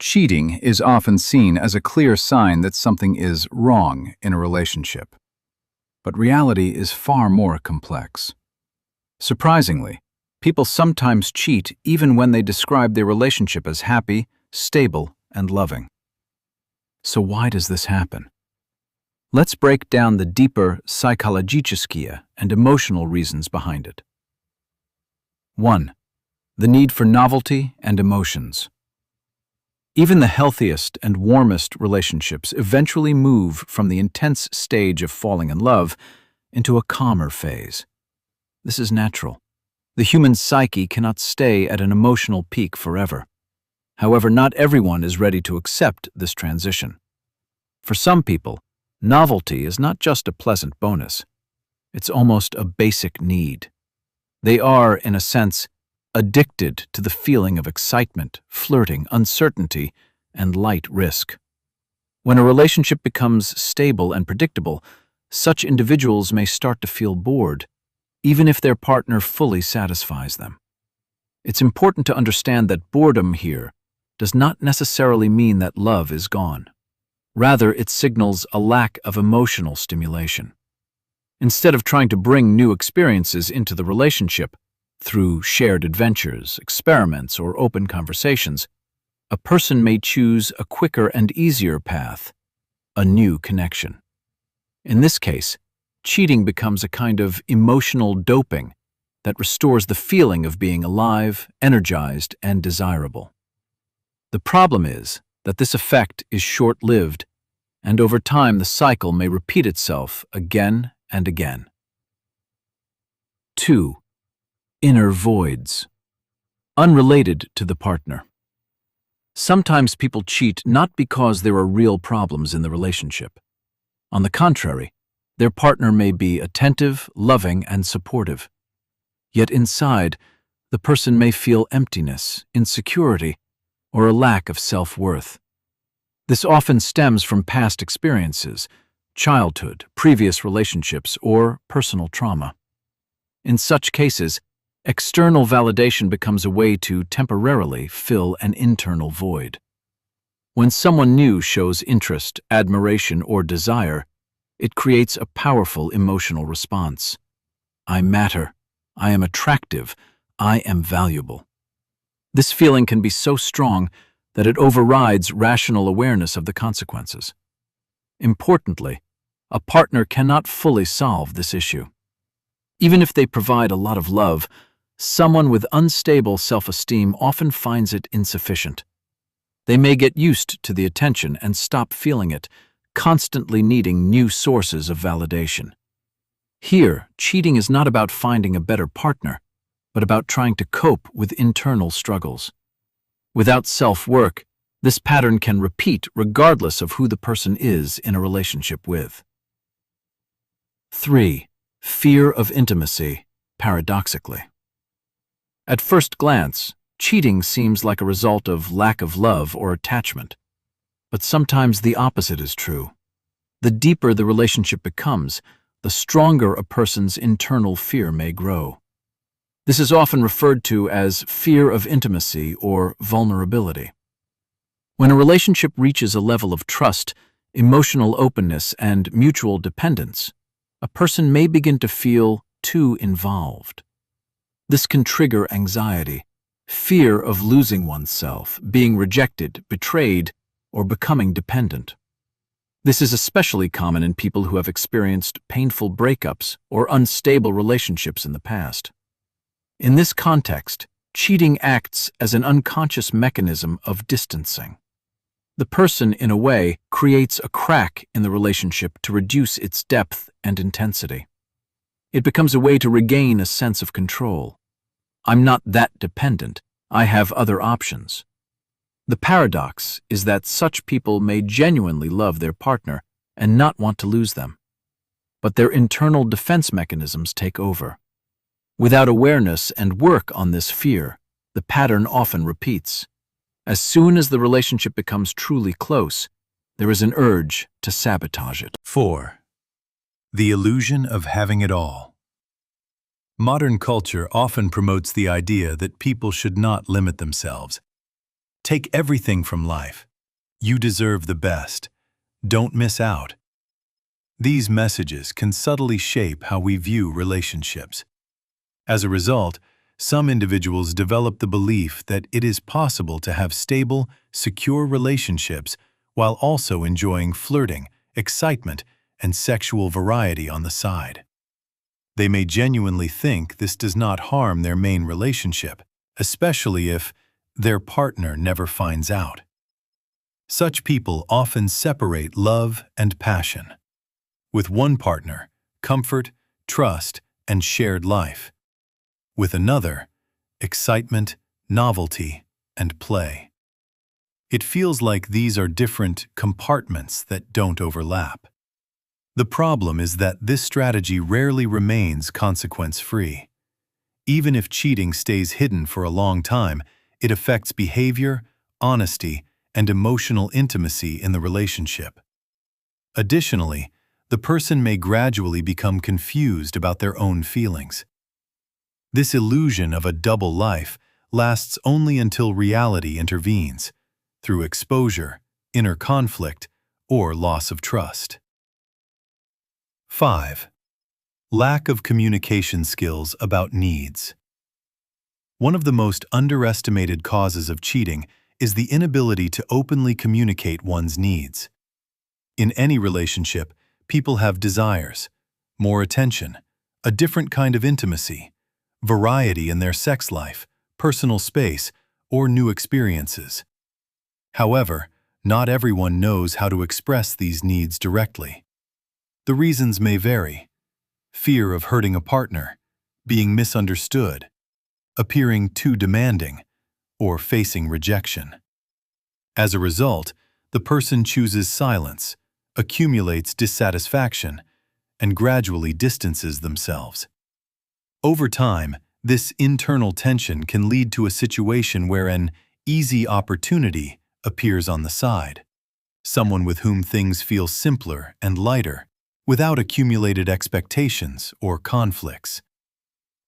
Cheating is often seen as a clear sign that something is wrong in a relationship. But reality is far more complex. Surprisingly, people sometimes cheat even when they describe their relationship as happy, stable, and loving. So why does this happen? Let's break down the deeper psychologiczkie and emotional reasons behind it. 1. The need for novelty and emotions. Even the healthiest and warmest relationships eventually move from the intense stage of falling in love into a calmer phase. This is natural. The human psyche cannot stay at an emotional peak forever. However, not everyone is ready to accept this transition. For some people, novelty is not just a pleasant bonus. It's almost a basic need. They are, in a sense, addicted to the feeling of excitement, flirting, uncertainty, and light risk. When a relationship becomes stable and predictable, such individuals may start to feel bored, even if their partner fully satisfies them. It's important to understand that boredom here does not necessarily mean that love is gone. Rather, it signals a lack of emotional stimulation. Instead of trying to bring new experiences into the relationship, through shared adventures, experiments, or open conversations, a person may choose a quicker and easier path, a new connection. In this case, cheating becomes a kind of emotional doping that restores the feeling of being alive, energized, and desirable. The problem is that this effect is short-lived, and over time the cycle may repeat itself again and again. 2. Inner voids. Unrelated to the partner. Sometimes people cheat not because there are real problems in the relationship. On the contrary, their partner may be attentive, loving, and supportive. Yet inside, the person may feel emptiness, insecurity, or a lack of self-worth. This often stems from past experiences, childhood, previous relationships, or personal trauma. In such cases, external validation becomes a way to temporarily fill an internal void. When someone new shows interest, admiration, or desire, it creates a powerful emotional response. I matter. I am attractive. I am valuable. This feeling can be so strong that it overrides rational awareness of the consequences. Importantly, a partner cannot fully solve this issue. Even if they provide a lot of love, someone with unstable self-esteem often finds it insufficient. They may get used to the attention and stop feeling it, constantly needing new sources of validation. Here, cheating is not about finding a better partner, but about trying to cope with internal struggles. Without self-work, this pattern can repeat regardless of who the person is in a relationship with. 3. Fear of intimacy, paradoxically. At first glance, cheating seems like a result of lack of love or attachment. But sometimes the opposite is true. The deeper the relationship becomes, the stronger a person's internal fear may grow. This is often referred to as fear of intimacy or vulnerability. When a relationship reaches a level of trust, emotional openness, and mutual dependence, a person may begin to feel too involved. This can trigger anxiety, fear of losing oneself, being rejected, betrayed, or becoming dependent. This is especially common in people who have experienced painful breakups or unstable relationships in the past. In this context, cheating acts as an unconscious mechanism of distancing. The person, in a way, creates a crack in the relationship to reduce its depth and intensity. It becomes a way to regain a sense of control. I'm not that dependent. I have other options. The paradox is that such people may genuinely love their partner and not want to lose them. But their internal defense mechanisms take over. Without awareness and work on this fear, the pattern often repeats. As soon as the relationship becomes truly close, there is an urge to sabotage it. 4. The illusion of having it all. Modern culture often promotes the idea that people should not limit themselves. Take everything from life. You deserve the best. Don't miss out. These messages can subtly shape how we view relationships. As a result, some individuals develop the belief that it is possible to have stable, secure relationships while also enjoying flirting, excitement, and sexual variety on the side. They may genuinely think this does not harm their main relationship, especially if their partner never finds out. Such people often separate love and passion. With one partner, comfort, trust, and shared life. With another, excitement, novelty, and play. It feels like these are different compartments that don't overlap. The problem is that this strategy rarely remains consequence-free. Even if cheating stays hidden for a long time, it affects behavior, honesty, and emotional intimacy in the relationship. Additionally, the person may gradually become confused about their own feelings. This illusion of a double life lasts only until reality intervenes, through exposure, inner conflict, or loss of trust. 5. Lack of communication skills about needs. One of the most underestimated causes of cheating is the inability to openly communicate one's needs. In any relationship, people have desires, more attention, a different kind of intimacy, variety in their sex life, personal space, or new experiences. However, not everyone knows how to express these needs directly. The reasons may vary: fear of hurting a partner, being misunderstood, appearing too demanding, or facing rejection. As a result, the person chooses silence, accumulates dissatisfaction, and gradually distances themselves. Over time, this internal tension can lead to a situation where an easy opportunity appears on the side, someone with whom things feel simpler and lighter, without accumulated expectations or conflicts.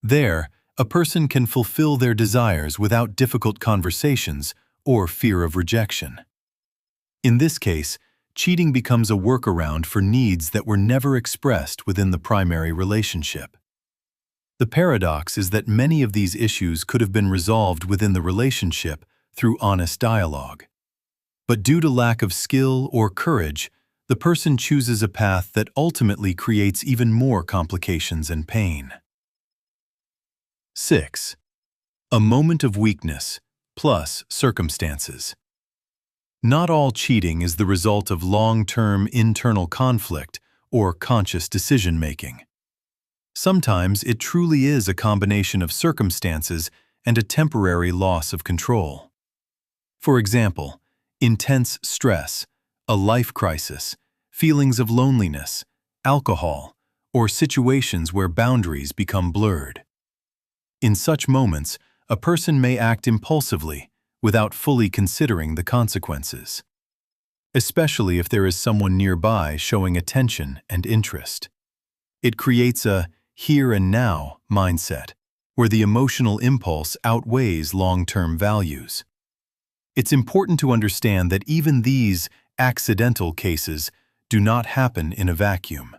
There, a person can fulfill their desires without difficult conversations or fear of rejection. In this case, cheating becomes a workaround for needs that were never expressed within the primary relationship. The paradox is that many of these issues could have been resolved within the relationship through honest dialogue. But due to lack of skill or courage, the person chooses a path that ultimately creates even more complications and pain. 6. A moment of weakness, plus circumstances. Not all cheating is the result of long-term internal conflict or conscious decision-making. Sometimes it truly is a combination of circumstances and a temporary loss of control. For example, intense stress, a life crisis, feelings of loneliness, alcohol, or situations where boundaries become blurred. In such moments, a person may act impulsively without fully considering the consequences, especially if there is someone nearby showing attention and interest. It creates a here and now mindset, where the emotional impulse outweighs long-term values. It's important to understand that even these accidental cases do not happen in a vacuum.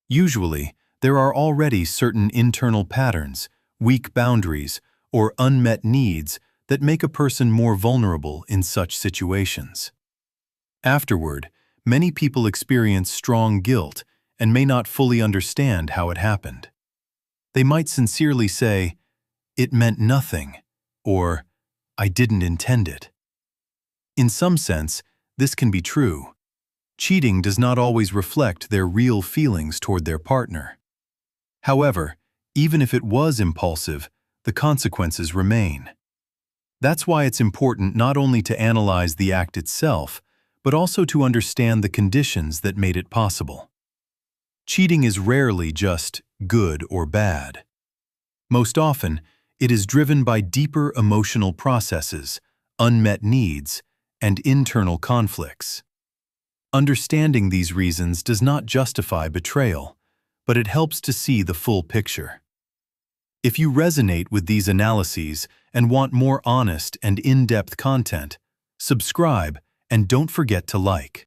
Usually, there are already certain internal patterns, weak boundaries, or unmet needs that make a person more vulnerable in such situations. Afterward, many people experience strong guilt and may not fully understand how it happened. They might sincerely say, "It meant nothing," or "I didn't intend it." In some sense, this can be true. Cheating does not always reflect their real feelings toward their partner. However, even if it was impulsive, the consequences remain. That's why it's important not only to analyze the act itself, but also to understand the conditions that made it possible. Cheating is rarely just good or bad. Most often, it is driven by deeper emotional processes, unmet needs, and internal conflicts. Understanding these reasons does not justify betrayal, but it helps to see the full picture. If you resonate with these analyses and want more honest and in-depth content, subscribe, and don't forget to like.